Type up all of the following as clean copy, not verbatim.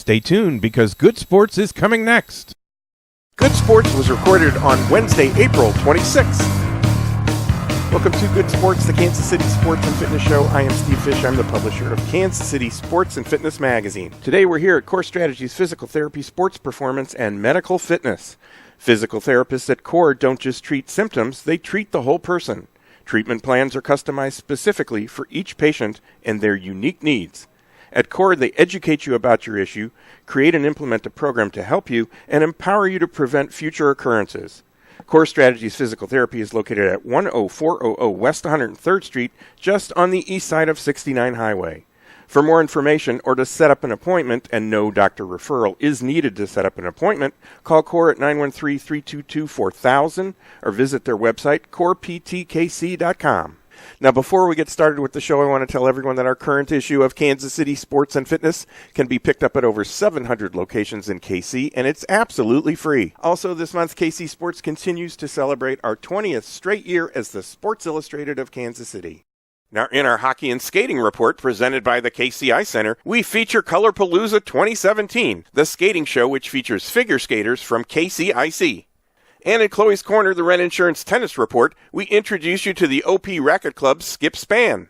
Stay tuned because Good Sports is coming next. Good Sports was recorded on Wednesday, April 26th. Welcome to Good Sports, the Kansas City Sports and Fitness Show. I am Steve Fish. I'm the publisher of Kansas City Sports and Fitness Magazine. Today we're here at Core Strategies Physical Therapy, Sports Performance, and Medical Fitness. Physical therapists at Core don't just treat symptoms, they treat the whole person. Treatment plans are customized specifically for each patient and their unique needs. At Core, they educate you about your issue, create and implement a program to help you, and empower you to prevent future occurrences. Core Strategies Physical Therapy is located at 10400 West 103rd Street, just on the east side of 69 Highway. For more information or to set up an appointment, and no doctor referral is needed to set up an appointment, call Core at 913-322-4000 or visit their website, coreptkc.com. Now, before we get started with the show, I want to tell everyone that our current issue of Kansas City Sports and Fitness can be picked up at over 700 locations in KC, and it's absolutely free. Also, this month, KC Sports continues to celebrate our 20th straight year as the Sports Illustrated of Kansas City. Now, in our hockey and skating report presented by the KCI Center, we feature Colorpalooza 2017, the skating show which features figure skaters from KCIC. And in Chloe's Corner, the Rent Insurance Tennis Report, we introduce you to the OP Racket Club's Skip Span.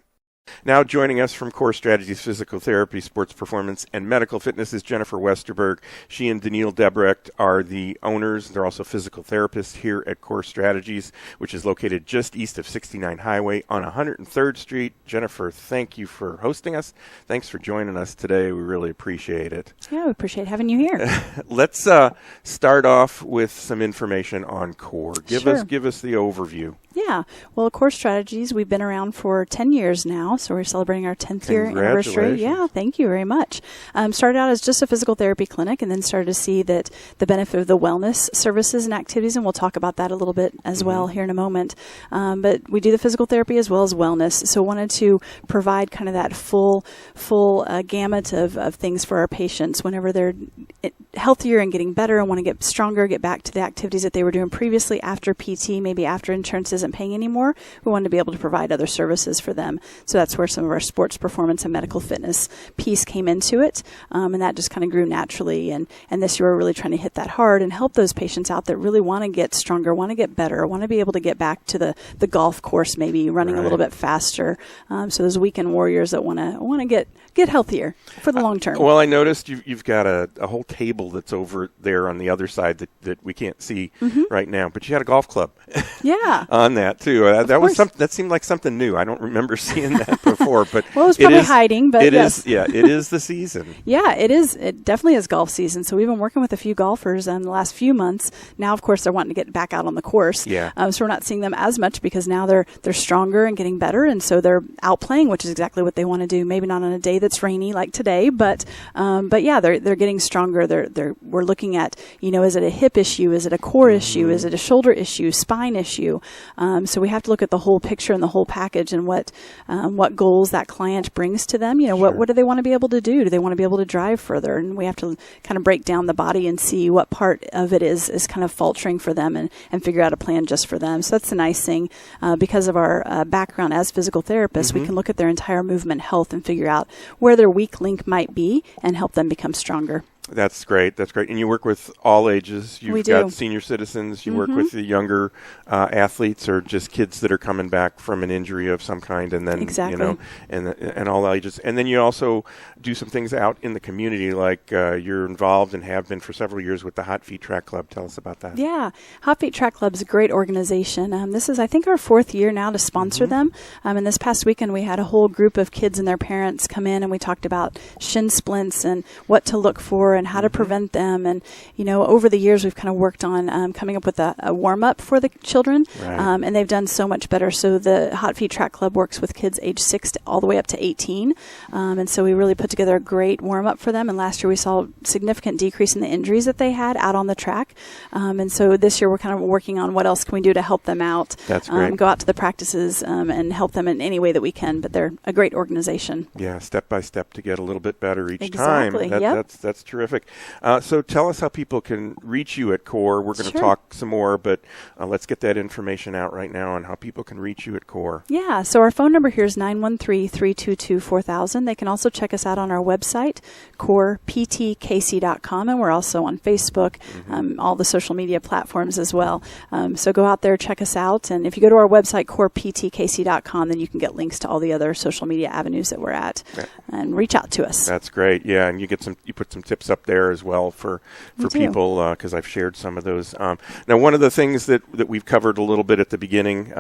Now joining us from Core Strategies Physical Therapy, Sports Performance, and Medical Fitness is Jennifer Westerberg. She and Daniil Debrecht are the owners. They're also physical therapists here at Core Strategies, which is located just east of 69 Highway on 103rd Street. Jennifer, thank you for hosting us. Thanks for joining us today. We really appreciate it. Yeah, we appreciate having you here. Let's start off with some information on Core. Give us the overview. Yeah. Well, Core Strategies, we've been around for 10 years now, so we're celebrating our 10th year anniversary. Yeah, thank you very much. Started out as just a physical therapy clinic and then started to see that the benefit of the wellness services and activities, and we'll talk about that a little bit as well here in a moment. But we do the physical therapy as well as wellness, so wanted to provide kind of that full gamut of things for our patients whenever they're healthier and getting better and want to get stronger, get back to the activities that they were doing previously after PT, maybe after insurance isn't paying anymore. We wanted to be able to provide other services for them. So that's where some of our sports performance and medical fitness piece came into it. And that just kind of grew naturally. And this year we're really trying to hit that hard and help those patients out that really want to get stronger, want to get better, want to be able to get back to the golf course, maybe running a little bit faster. So those weekend warriors that want to get healthier for the long term. Well, I noticed you've got a whole table that's over there on the other side that we can't see right now, but you had a golf club on that too. That seemed like something new. I don't remember seeing that before, but well, it was probably hiding, but it is the season. Yeah, it is. It definitely is golf season. So we've been working with a few golfers in the last few months. Now, of course, they're wanting to get back out on the course. So we're not seeing them as much because now they're stronger and getting better, and so they're out playing, which is exactly what they want to do. Maybe not on a day that's rainy like today, but yeah, they're getting stronger. We're looking at, is it a hip issue? Is it a core issue? Is it a shoulder issue? Spine issue? So we have to look at the whole picture and the whole package and what goals that client brings to them. What do they want to be able to do? Do they want to be able to drive further? And we have to kind of break down the body and see what part of it is kind of faltering for them and figure out a plan just for them. So that's the nice thing. Because of our background as physical therapists, we can look at their entire movement health and figure out where their weak link might be and help them become stronger. That's great. And you work with all ages. You've got senior citizens. You work with the younger athletes or just kids that are coming back from an injury of some kind, and then and all ages. And then you also do some things out in the community, like you're involved and have been for several years with the Hot Feet Track Club. Tell us about that. Yeah, Hot Feet Track Club is a great organization. This is, I think, our 4th year now to sponsor them. And this past weekend we had a whole group of kids and their parents come in, and we talked about shin splints and what to look for and how to prevent them. And, over the years, we've kind of worked on coming up with a warm-up for the children, and they've done so much better. So the Hot Feet Track Club works with kids age 6 all the way up to 18. And so we really put together a great warm-up for them. And last year we saw a significant decrease in the injuries that they had out on the track. And so this year we're kind of working on what else can we do to help them out. That's great. Go out to the practices and help them in any way that we can. But they're a great organization. Yeah, step by step to get a little bit better each time. That's terrific. terrific. So tell us how people can reach you at CORE. We're going to talk some more, but let's get that information out right now on how people can reach you at CORE. Yeah, so our phone number here is 913-322-4000. They can also check us out on our website, coreptkc.com, and we're also on Facebook, all the social media platforms as well. So go out there, check us out, and if you go to our website, coreptkc.com, then you can get links to all the other social media avenues that we're at, and reach out to us. That's great. Yeah, and you put some tips up there as well for people, because I've shared some of those. Now, one of the things that we've covered a little bit at the beginning,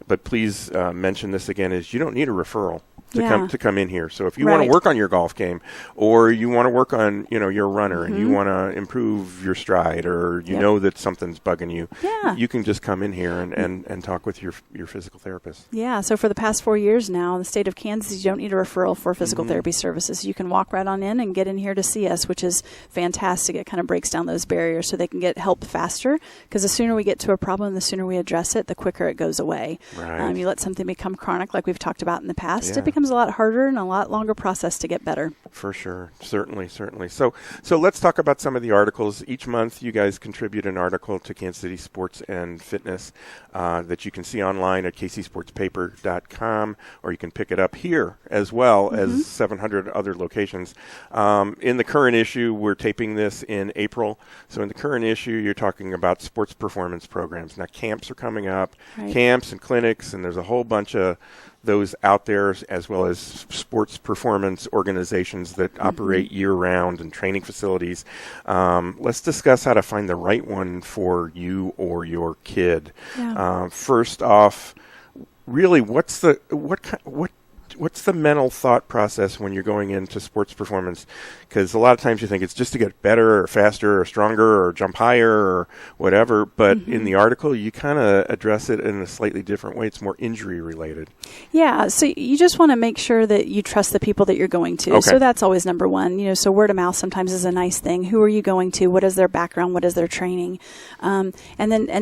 but please mention this again, is you don't need a referral to come in here. So if you want to work on your golf game, or you want to work on your runner, and you want to improve your stride, or you know that something's bugging you, you can just come in here and talk with your physical therapist. Yeah. So for the past 4 years now, in the state of Kansas, you don't need a referral for physical therapy services. You can walk right on in and get in here to see us, which is fantastic. It kind of breaks down those barriers so they can get help faster, because the sooner we get to a problem, the sooner we address it, the quicker it goes away. Right. You let something become chronic, like we've talked about in the past, it becomes a lot harder and a lot longer process to get better. For sure. Certainly. So let's talk about some of the articles. Each month you guys contribute an article to Kansas City Sports and Fitness that you can see online at kcsportspaper.com, or you can pick it up here as well as 700 other locations. In the current issue, we're taping this in April. So in the current issue, you're talking about sports performance programs. Now, camps are coming up, camps and clinics, and there's a whole bunch of those out there, as well as sports performance organizations that operate year-round and training facilities. Let's discuss how to find the right one for you or your kid. First off, really, what's the mental thought process when you're going into sports performance? Because a lot of times you think it's just to get better or faster or stronger or jump higher or whatever, but in the article you kind of address it in a slightly different way. It's more injury related. Yeah, so you just want to make sure that you trust the people that you're going to. Okay. So that's always number one. So word of mouth sometimes is a nice thing. Who are you going to? What is their background? What is their training? And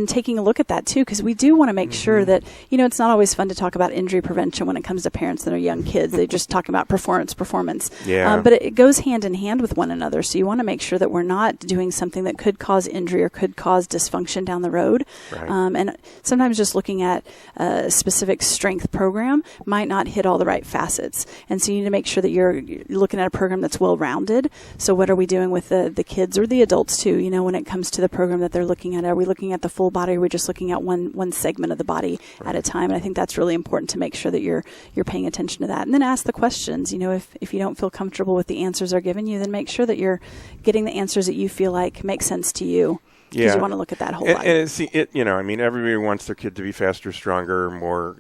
taking a look at that too, because we do want to make sure that, it's not always fun to talk about injury prevention when it comes to parents that are young kids. They just talk about performance. Yeah. But it goes hand in hand with one another. So you want to make sure that we're not doing something that could cause injury or could cause dysfunction down the road. Right. And sometimes just looking at a specific strength program might not hit all the right facets. And so you need to make sure that you're looking at a program that's well-rounded. So what are we doing with the kids or the adults too? When it comes to the program that they're looking at, are we looking at the full body, or are we just looking at one segment of the body at a time? And I think that's really important to make sure that you're paying attention to that. And then ask the questions. If you don't feel comfortable with the answers are given you, then make sure that you're getting the answers that you feel like make sense to you. Because you want to look at that whole body. And everybody wants their kid to be faster, stronger, more,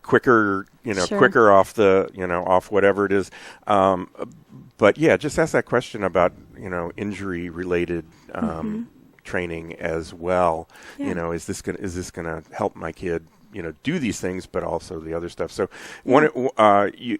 quicker, quicker off off whatever it is. But just ask that question about, injury related, training as well. Yeah. Is this gonna help my kid do these things, but also the other stuff. So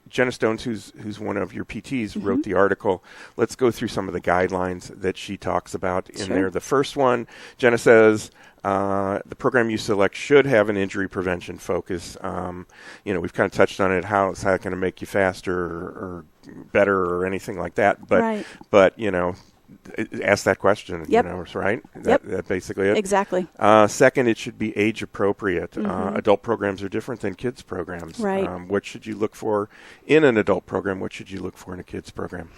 Jenna Stones, who's one of your PTs, wrote the article. Let's go through some of the guidelines that she talks about in there. The first one, Jenna says, the program you select should have an injury prevention focus. We've kind of touched on it. How it's not going to make you faster or better or anything like that. But ask that question, right? That's basically it. Exactly. Second, it should be age appropriate. Adult programs are different than kids programs. Right. What should you look for in an adult program? What should you look for in a kids program?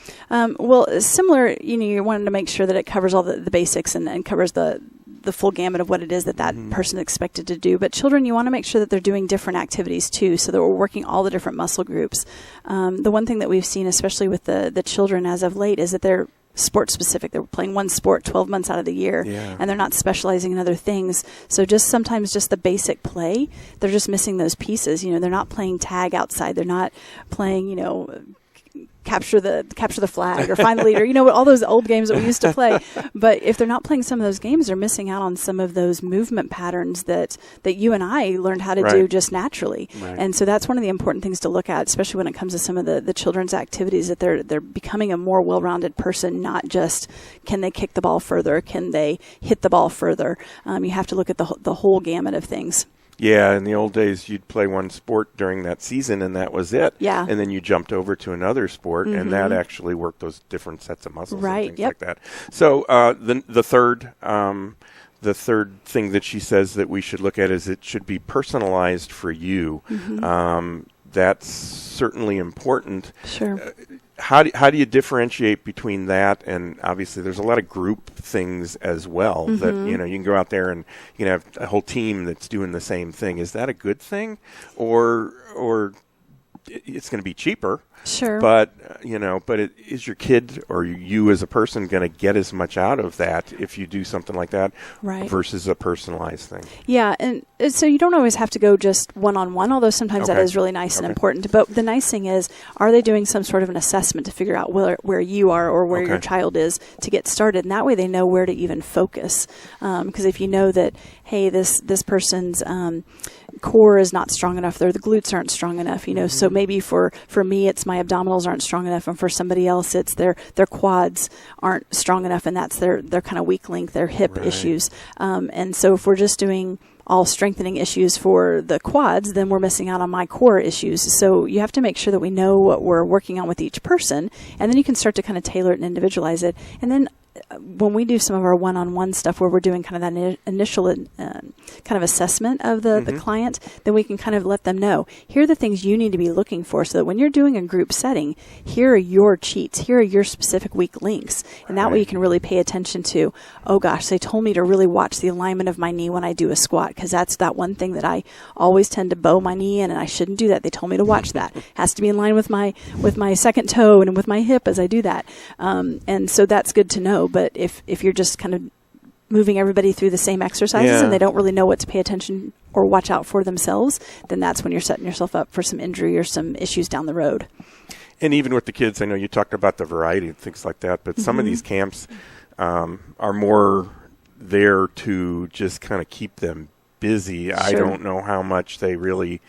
Similar, you're wanting to make sure that it covers all the basics and covers the full gamut of what it is that person is expected to do. But children, you want to make sure that they're doing different activities too, so that we're working all the different muscle groups. The one thing that we've seen, especially with the children as of late, is that they're sport specific. They're playing one sport 12 months out of the year, and they're not specializing in other things. So sometimes the basic play, they're just missing those pieces. They're not playing tag outside. They're not playing, capture the flag or find the leader, all those old games that we used to play. But if they're not playing some of those games, they're missing out on some of those movement patterns that you and I learned how to do just naturally. Right. And so that's one of the important things to look at, especially when it comes to some of the children's activities, that they're becoming a more well-rounded person, not just can they kick the ball further, can they hit the ball further. You have to look at the whole gamut of things. Yeah, in the old days, you'd play one sport during that season, and that was it. Yeah. And then you jumped over to another sport, and that actually worked those different sets of muscles and things like that. So the third thing that she says that we should look at is it should be personalized for you. That's certainly important. Sure. How do you differentiate between that and obviously there's a lot of group things as well that you can go out there and you can have a whole team that's doing the same thing. Is that a good thing, or it's going to be cheaper? Sure. But is your kid or you as a person going to get as much out of that if you do something like that versus a personalized thing? Yeah, and so you don't always have to go just one-on-one, although sometimes that is really nice and important. But the nice thing is, are they doing some sort of an assessment to figure out where you are or where your child is to get started? And that way they know where to even focus. Because if you know that, hey, this person's core is not strong enough, or the glutes aren't strong enough, so maybe for me it's my abdominals aren't strong enough, and for somebody else it's their quads aren't strong enough, and that's their kind of weak link, their hip issues. And so if we're just doing all strengthening issues for the quads, then we're missing out on my core issues. So you have to make sure that we know what we're working on with each person, and then you can start to kind of tailor it and individualize it. And then when we do some of our one-on-one stuff where we're doing kind of that initial kind of assessment of the client, then we can kind of let them know, here are the things you need to be looking for so that when you're doing a group setting, here are your cheats, here are your specific weak links. And that way you can really pay attention to, oh gosh, they told me to really watch the alignment of my knee when I do a squat, because that's that one thing that I always tend to bow my knee in, and I shouldn't do that. They told me to watch that. It has to be in line with my second toe and with my hip as I do that. And so that's good to know. But if you're just kind of moving everybody through the same exercises and they don't really know what to pay attention or watch out for themselves, then that's when you're setting yourself up for some injury or some issues down the road. And even with the kids, I know you talked about the variety and things like that, but some of these camps are more there to just kind of keep them busy. Sure. I don't know how much they really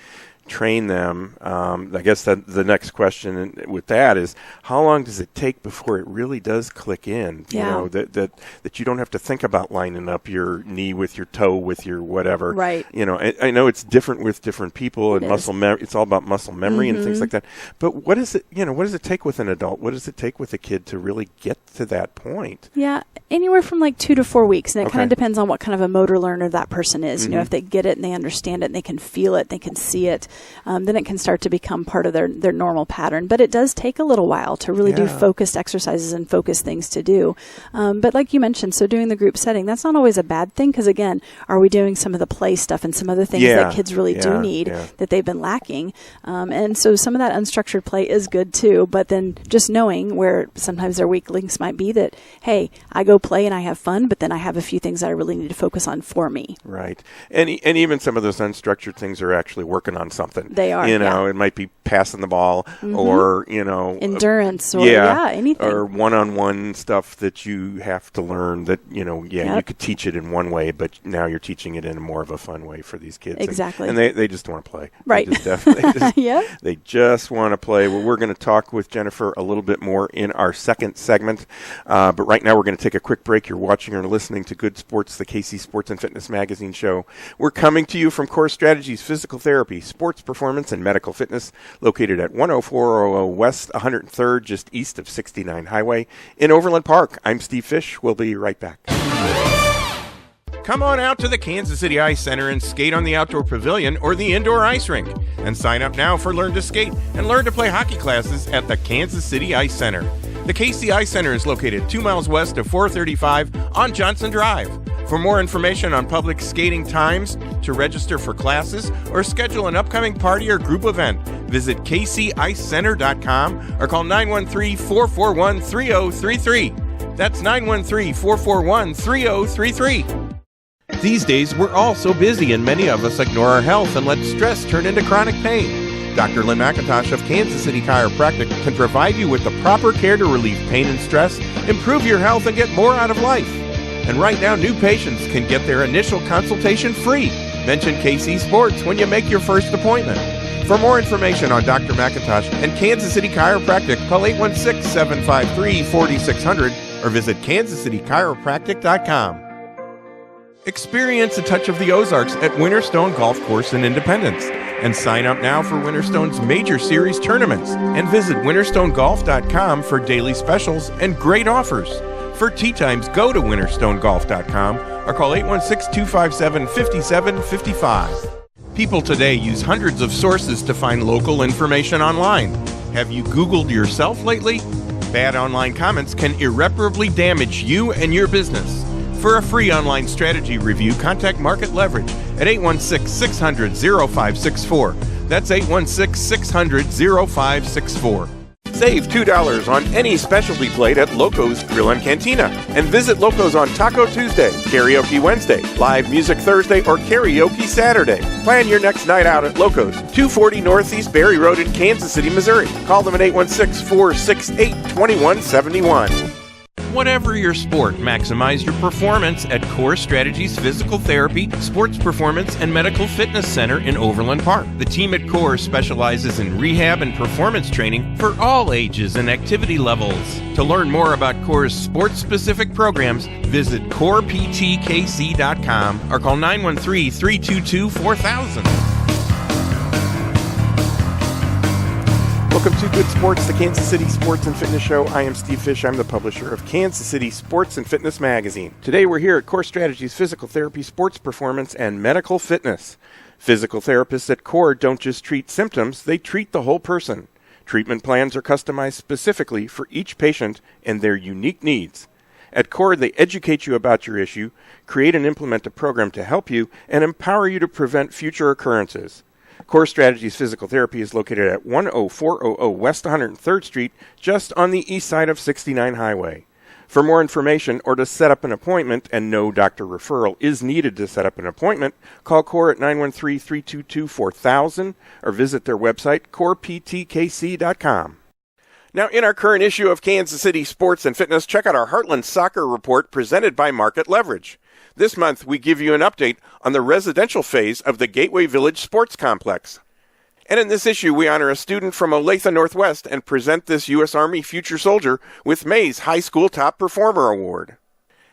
train them. I guess that the next question with that is, how long does it take before it really does click in? You know, that you don't have to think about lining up your knee with your toe with your whatever. Right. I know it's different with different people, and it's all about muscle memory and things like that. But what is it? What does it take with an adult? What does it take with a kid to really get to that point? Yeah, anywhere from like 2 to 4 weeks, and it kind of depends on what kind of a motor learner that person is. If they get it and they understand it and they can feel it, they can see it. Then it can start to become part of their normal pattern. But it does take a little while to really do focused exercises and focused things to do. But like you mentioned, so doing the group setting, that's not always a bad thing, because again, are we doing some of the play stuff and some other things that kids really do need that they've been lacking? And so some of that unstructured play is good too, but then just knowing where sometimes their weak links might be, that, hey, I go play and I have fun, but then I have a few things that I really need to focus on for me. Right. And even some of those unstructured things are actually working on something. They are. It might be passing the ball or, endurance or anything. Or one-on-one stuff that you have to learn that, you could teach it in one way, but now you're teaching it in more of a fun way for these kids. Exactly. And they just want to play. Right. They just want to play. Well, we're going to talk with Jennifer a little bit more in our second segment. But right now we're going to take a quick break. You're watching or listening to Good Sports, the KC Sports and Fitness Magazine show. We're coming to you from Core Strategies Physical Therapy, Sports Performance, and Medical Fitness, located at 10400 West 103rd, just east of 69 Highway in Overland Park. I'm Steve Fish. We'll be right back. Come on out to the Kansas City Ice Center and skate on the outdoor pavilion or the indoor ice rink. And sign up now for Learn to Skate and Learn to Play hockey classes at the Kansas City Ice Center. The KC Ice Center is located 2 miles west of 435 on Johnson Drive. For more information on public skating times, to register for classes, or schedule an upcoming party or group event, visit kcicecenter.com or call 913-441-3033. That's 913-441-3033. These days, we're all so busy and many of us ignore our health and let stress turn into chronic pain. Dr. Lynn McIntosh of Kansas City Chiropractic can provide you with the proper care to relieve pain and stress, improve your health, and get more out of life. And right now, new patients can get their initial consultation free. Mention KC Sports when you make your first appointment. For more information on Dr. McIntosh and Kansas City Chiropractic, call 816-753-4600 or visit kansascitychiropractic.com. Experience a touch of the Ozarks at Winterstone Golf Course in Independence. And sign up now for Winterstone's major series tournaments. And visit winterstonegolf.com for daily specials and great offers. For tee times, go to winterstonegolf.com or call 816-257-5755. People today use hundreds of sources to find local information online. Have you Googled yourself lately? Bad online comments can irreparably damage you and your business. For a free online strategy review, contact Market Leverage at 816-600-0564. That's 816-600-0564. Save $2 on any specialty plate at Loco's Grill and Cantina. And visit Loco's on Taco Tuesday, Karaoke Wednesday, Live Music Thursday, or Karaoke Saturday. Plan your next night out at Loco's, 240 Northeast Berry Road in Kansas City, Missouri. Call them at 816-468-2171. Whatever your sport, maximize your performance at Core Strategies Physical Therapy, Sports Performance, and Medical Fitness Center in Overland Park. The team at Core specializes in rehab and performance training for all ages and activity levels. To learn more about Core's sports-specific programs, visit coreptkc.com or call 913-322-4000. Welcome to Good Sports, the Kansas City Sports and Fitness Show. I am Steve Fish. I'm the publisher of Kansas City Sports and Fitness Magazine. Today we're here at Core Strategies Physical Therapy, Sports Performance, and Medical Fitness. Physical therapists at Core don't just treat symptoms, they treat the whole person. Treatment plans are customized specifically for each patient and their unique needs. At Core, they educate you about your issue, create and implement a program to help you, and empower you to prevent future occurrences. Core Strategies Physical Therapy is located at 10400 West 103rd Street, just on the east side of 69 Highway. For more information or to set up an appointment, and no doctor referral is needed to set up an appointment, call Core at 913-322-4000 or visit their website, coreptkc.com. Now, in our current issue of Kansas City Sports and Fitness, check out our Heartland Soccer Report presented by Market Leverage. This month, we give you an update on the residential phase of the Gateway Village Sports Complex. And in this issue, we honor a student from Olathe Northwest and present this U.S. Army future soldier with May's High School Top Performer Award.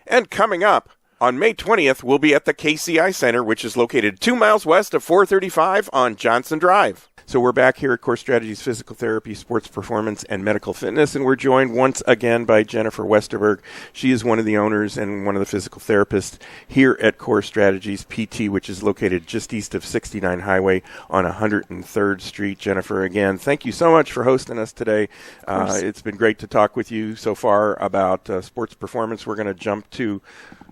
And coming up, on May 20th, we'll be at the KCI Center, which is located 2 miles west of 435 on Johnson Drive. So we're back here at Core Strategies Physical Therapy, Sports Performance, and Medical Fitness, and we're joined once again by Jennifer Westerberg. She is one of the owners and one of the physical therapists here at Core Strategies PT, which is located just east of 69 Highway on 103rd Street. Jennifer, again, thank you so much for hosting us today. It's been great to talk with you so far about sports performance. We're going to jump to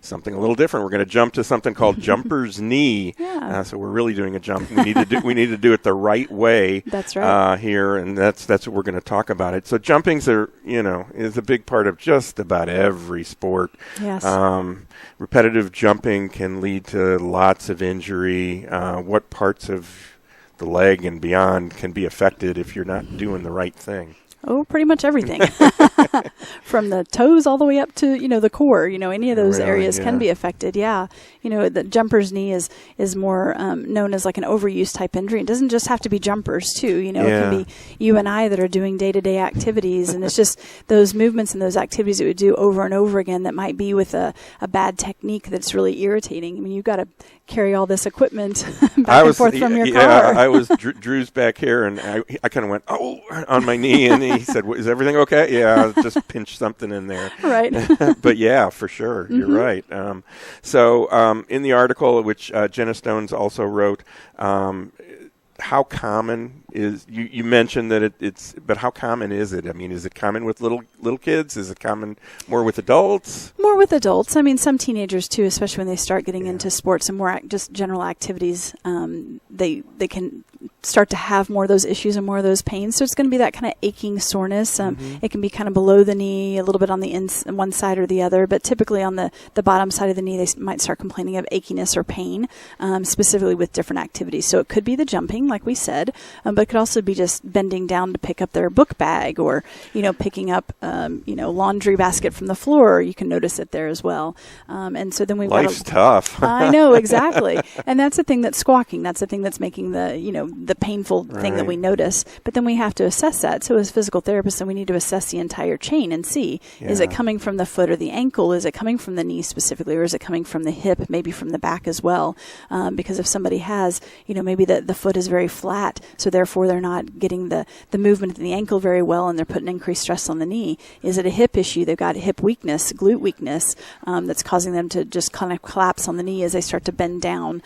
something a little different. We're going to jump to something called jumper's knee. Yeah. So we're really doing a jump. We need to do it the right way. That's right. Here, and that's what we're going to talk about. It. So jumping's is a big part of just about every sport. Yes. Repetitive jumping can lead to lots of injury. What parts of the leg and beyond can be affected if you're not doing the right thing? Oh, pretty much everything. From the toes all the way up to, the core, any of those areas can be affected. Yeah. The jumper's knee is more known as like an overuse type injury. It doesn't just have to be jumpers too. It can be you and I that are doing day-to-day activities. And it's just those movements and those activities that we do over and over again that might be with a bad technique that's really irritating. I mean, you've got to carry all this equipment back and forth from your car. Yeah, I was Drew's back here, and I kind of went, on my knee, and he said, is everything okay? Yeah, I just pinched something in there. Right. But yeah, for sure. Mm-hmm. You're right. So in the article, which Jenna Stones also wrote, how common is, you mentioned that but how common is it? I mean, is it common with little kids? Is it common more with adults? More with adults. I mean, some teenagers too, especially when they start getting into sports and more just general activities, they can start to have more of those issues and more of those pains. So it's going to be that kind of aching soreness. It can be kind of below the knee, a little bit on the one side or the other, but typically on the bottom side of the knee, they might start complaining of achiness or pain, specifically with different activities. So it could be the jumping, like we said, but it could also be just bending down to pick up their book bag or, picking up, laundry basket from the floor. You can notice it there as well. And so then we've Life's tough. I know, exactly. And that's the thing that's squawking. That's the thing that's making the painful thing that we notice. But then we have to assess that. So as physical therapists, then we need to assess the entire chain and see, is it coming from the foot or the ankle? Is it coming from the knee specifically, or is it coming from the hip, maybe from the back as well? Because if somebody has, maybe the foot is very flat, so therefore they're not getting the movement of the ankle very well, and they're putting increased stress on the knee. Is it a hip issue? They've got hip weakness, glute weakness, that's causing them to just kind of collapse on the knee as they start to bend down.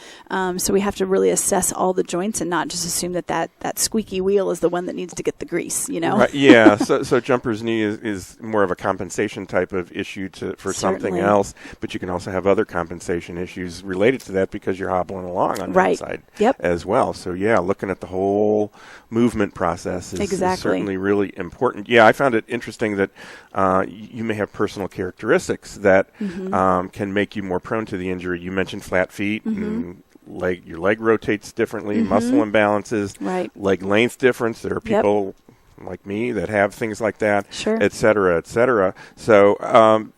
So we have to really assess all the joints and not just assume that squeaky wheel is the one that needs to get the grease, Right, yeah, so jumper's knee is more of a compensation type of issue for something else, but you can also have other compensation issues related to that because you're hobbling along on that side as well. So, yeah, looking at the whole movement process is certainly really important. Yeah, I found it interesting that you may have personal characteristics that can make you more prone to the injury. You mentioned flat feet and your leg rotates differently, muscle imbalances, leg length difference. There are people like me that have things like that, et cetera, et cetera. So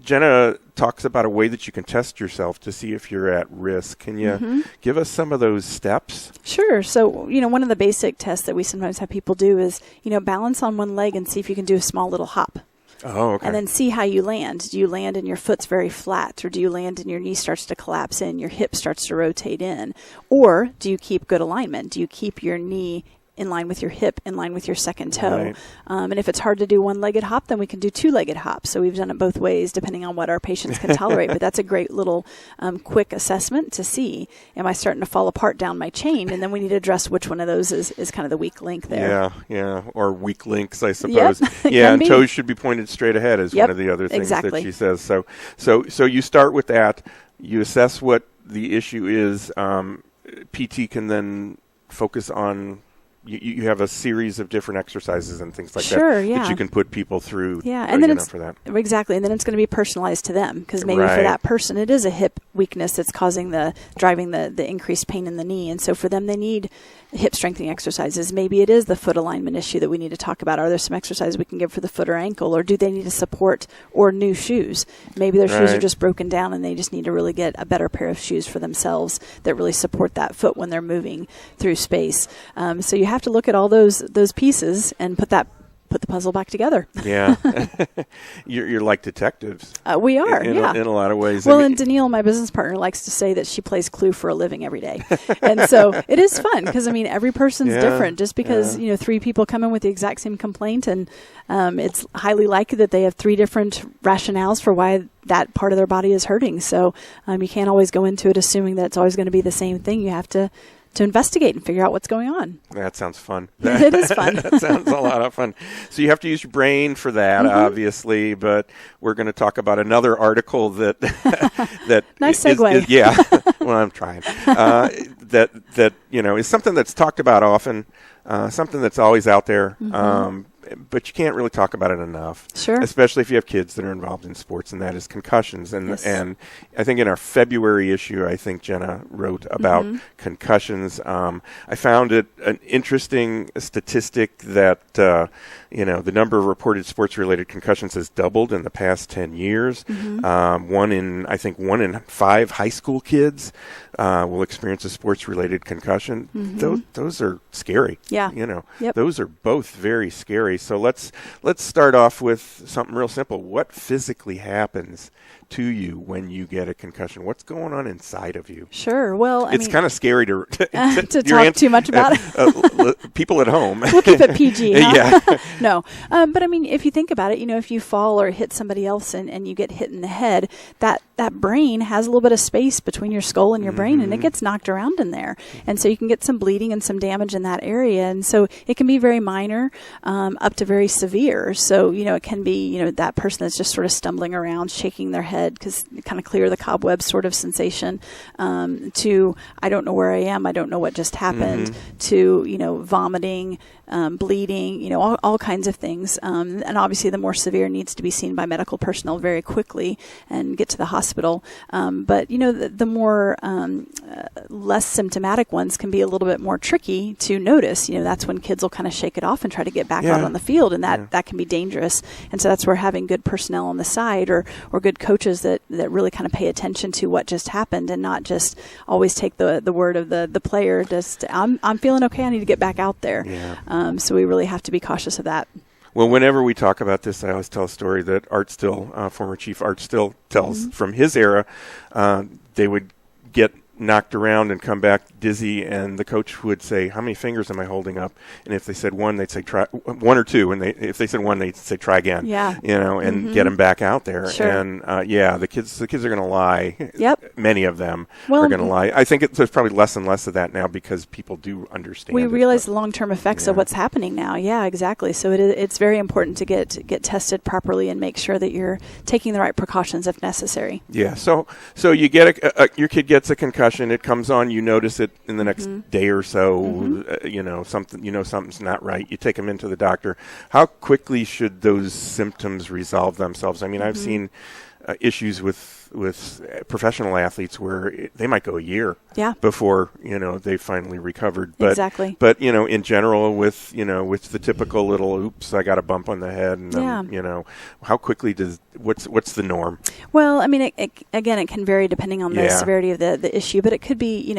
Jenna talks about a way that you can test yourself to see if you're at risk. Can you give us some of those steps? Sure. So, one of the basic tests that we sometimes have people do is, balance on one leg and see if you can do a small little hop. Oh, okay. And then see how you land. Do you land and your foot's very flat, or do you land and your knee starts to collapse in, your hip starts to rotate in? Or do you keep good alignment? Do you keep your knee in line with your hip, in line with your second toe? And if it's hard to do one-legged hop, then we can do two-legged hops. So we've done it both ways depending on what our patients can tolerate. But that's a great little quick assessment to see, am I starting to fall apart down my chain? And then we need to address which one of those is kind of the weak link there. Yeah, or weak links, I suppose. And toes should be pointed straight ahead is one of the other things that she says. So you start with that. You assess what the issue is. PT can then focus on. You have a series of different exercises and things like that you can put people through. And then it's for that. Exactly, and then it's going to be personalized to them because maybe for that person it is a hip weakness that's driving the increased pain in the knee, and so for them they need hip strengthening exercises. Maybe it is the foot alignment issue that we need to talk about. Are there some exercises we can give for the foot or ankle, or do they need a support or new shoes? Maybe their shoes are just broken down and they just need to really get a better pair of shoes for themselves that really support that foot when they're moving through space. So you have to look at all those pieces and put the puzzle back together. Yeah. You're like detectives. We are, in a lot of ways. Well, and Danielle, my business partner, likes to say that she plays Clue for a living every day. And so it is fun because, every person's different. Just because, 3 people come in with the exact same complaint, and it's highly likely that they have 3 different rationales for why that part of their body is hurting. So you can't always go into it assuming that it's always going to be the same thing. You have to investigate and figure out what's going on. That sounds fun. It is fun. That sounds a lot of fun. So you have to use your brain for that, obviously, but we're going to talk about another article that nice segue. Well, I'm trying. That is something that's talked about often, something that's always out there. But you can't really talk about it enough. Sure. Especially if you have kids that are involved in sports, and that is concussions. And I think in our February issue, I think Jenna wrote about concussions. I found it an interesting statistic that the number of reported sports-related concussions has doubled in the past 10 years. 1 in 5 high school kids will experience a sports-related concussion. Those are scary. Yeah. Those are both very scary. So let's start off with something real simple. What physically happens to you when you get a concussion? What's going on inside of you? Sure. Well, it's kind of scary to talk too much about it. People at home. We'll keep it PG. Huh? Yeah. No. But if you think about it, if you fall or hit somebody else and you get hit in the head, that brain has a little bit of space between your skull and your brain, and it gets knocked around in there. And so you can get some bleeding and some damage in that area. And so it can be very minor up to very severe. So, it can be, that person that's just sort of stumbling around, shaking their head because kind of clear the cobwebs sort of sensation, to I don't know where I am, I don't know what just happened, to, vomiting, bleeding, all kinds of things. And obviously the more severe needs to be seen by medical personnel very quickly and get to the hospital. But, the more less symptomatic ones can be a little bit more tricky to notice. that's when kids will kind of shake it off and try to get back out on the field, and that can be dangerous. And so that's where having good personnel on the side or good coaches that really kind of pay attention to what just happened and not just always take the word of the player. Just I'm feeling okay, I need to get back out there. Yeah. So we really have to be cautious of that. Well, whenever we talk about this, I always tell a story that Art Still, former Chief Art Still, tells from his era. They would get knocked around and come back dizzy, and the coach would say, "How many fingers am I holding up?" And if they said one, they'd say try one or two, and if they said one, they'd say try again. Yeah, and get them back out there. Sure. And the kids are going to lie. Yep, many of them are going to lie. I think there's probably less and less of that now because people do understand. We realize the long-term effects of what's happening now. Yeah, exactly. So it's very important to get tested properly and make sure that you're taking the right precautions if necessary. Yeah. So you get your kid gets a concussion. It comes on. You notice it in the next day or so. Something's not right. You take them into the doctor. How quickly should those symptoms resolve themselves? I mean, I've seen issues with professional athletes where they might go a year before they finally recovered. But, exactly. But in general, with the typical little oops, I got a bump on the head, and how quickly what's the norm? Well, I mean, it can vary depending on the severity of the issue, but it could be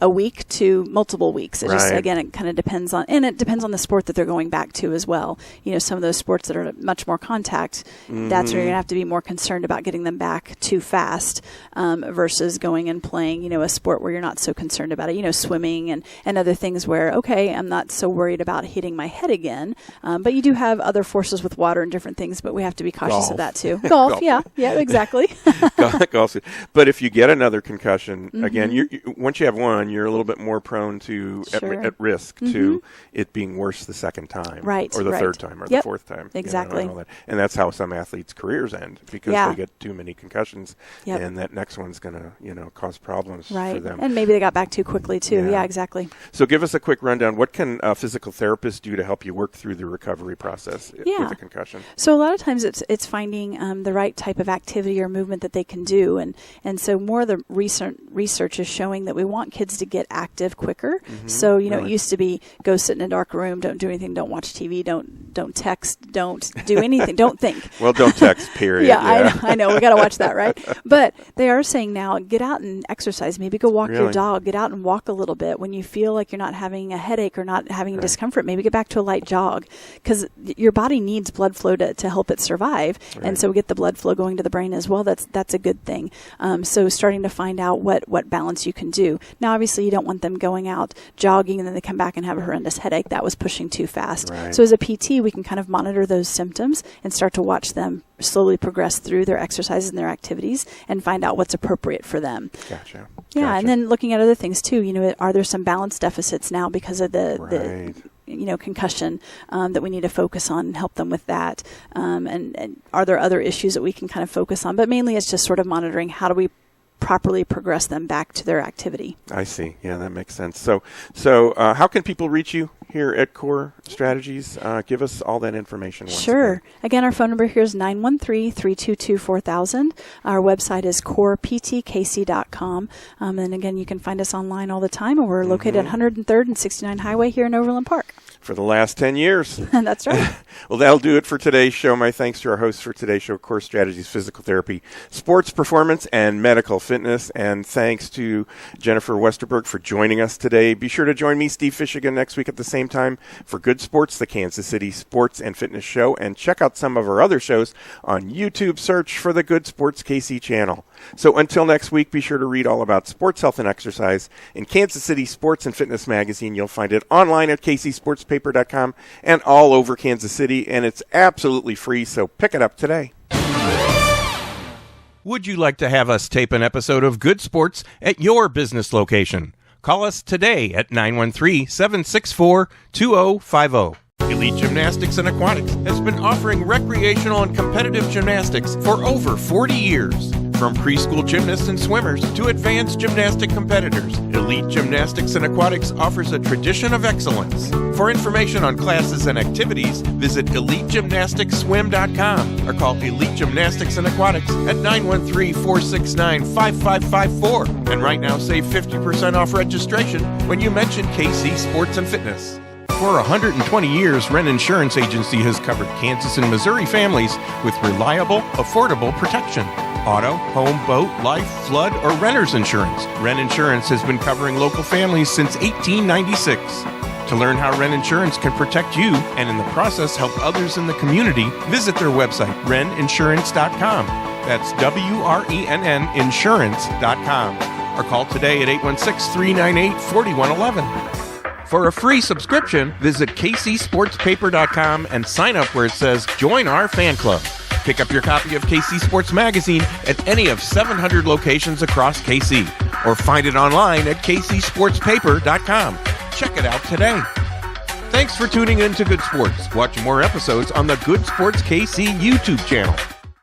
a week to multiple weeks. It just, again, it kind of depends on, and it depends on the sport that they're going back to as well. Some of those sports that are much more contact, that's where you're going to have to be more concerned about getting them back too fast versus going and playing, a sport where you're not so concerned about it, swimming and other things where, okay, I'm not so worried about hitting my head again. But you do have other forces with water and different things, but we have to be cautious of that too. Golf. Yeah, exactly. Golf. But if you get another concussion, again, once you have one, you're a little bit more prone to at risk to it being worse the second time, or the third time, or the fourth time. Exactly, and all that. And that's how some athletes' careers end because they get too many concussions, and that next one's going to cause problems for them. And maybe they got back too quickly too. Yeah, exactly. So give us a quick rundown. What can a physical therapist do to help you work through the recovery process with a concussion? So a lot of times it's finding the right type of activity or movement that they can do, and so more of the research is showing that we want kids to get active quicker. So it used to be go sit in a dark room, don't do anything, don't watch TV, don't text, don't do anything, don't think. Well, don't text, period. I know we got to watch that, right? But they are saying now, get out and exercise. Maybe go walk your dog. Get out and walk a little bit. When you feel like you're not having a headache or not having discomfort, maybe get back to a light jog because your body needs blood flow to help it survive. And so we get the blood flow going to the brain as well. That's a good thing. So starting to find out what balance you can do. Now, obviously, you don't want them going out jogging and then they come back and have a horrendous headache. That was pushing too fast. So as a PT, we can kind of monitor those symptoms and start to watch them slowly progress through their exercises and their activities and find out what's appropriate for them. Gotcha. And then looking at other things too. Are there some balance deficits now because of the concussion that we need to focus on and help them with that? And are there other issues that we can kind of focus on? But mainly it's just sort of monitoring how do we properly progress them back to their activity. I see. Yeah, that makes sense. So how can people reach you here at Core Strategies? Give us all that information once again. Again, our phone number here is 913-322-4000. Our website is coreptkc.com. And again, you can find us online all the time. And we're located at 103rd and 69 Highway here in Overland Park. For the last 10 years. That's right. Well, that'll do it for today's show. My thanks to our hosts for today's show, Core Strategies, Physical Therapy, Sports Performance, and Medical Fitness. And thanks to Jennifer Westerberg for joining us today. Be sure to join me, Steve Fish, again next week at the same time for Good Sports, the Kansas City Sports and Fitness Show. And check out some of our other shows on YouTube. Search for the Good Sports KC channel. So until next week, be sure to read all about sports, health, and exercise in Kansas City Sports and Fitness Magazine. You'll find it online at kcsportspaper.com and all over Kansas City, and it's absolutely free, so pick it up today. Would you like to have us tape an episode of Good Sports at your business location? Call us today at 913-764-2050. Elite Gymnastics and Aquatics has been offering recreational and competitive gymnastics for over 40 years. From preschool gymnasts and swimmers to advanced gymnastic competitors, Elite Gymnastics and Aquatics offers a tradition of excellence. For information on classes and activities, visit EliteGymnasticsSwim.com or call Elite Gymnastics and Aquatics at 913-469-5554. And right now, save 50% off registration when you mention KC Sports and Fitness. For 120 years, Wren Insurance Agency has covered Kansas and Missouri families with reliable, affordable protection. Auto, home, boat, life, flood, or renter's insurance. Wren Insurance has been covering local families since 1896. To learn how Wren Insurance can protect you and in the process help others in the community, visit their website, wreninsurance.com. That's WRENN insurance.com. Or call today at 816-398-4111. For a free subscription, visit kcsportspaper.com and sign up where it says Join Our Fan Club. Pick up your copy of KC Sports Magazine at any of 700 locations across KC, or find it online at kcsportspaper.com. Check it out today. Thanks for tuning in to Good Sports. Watch more episodes on the Good Sports KC YouTube channel.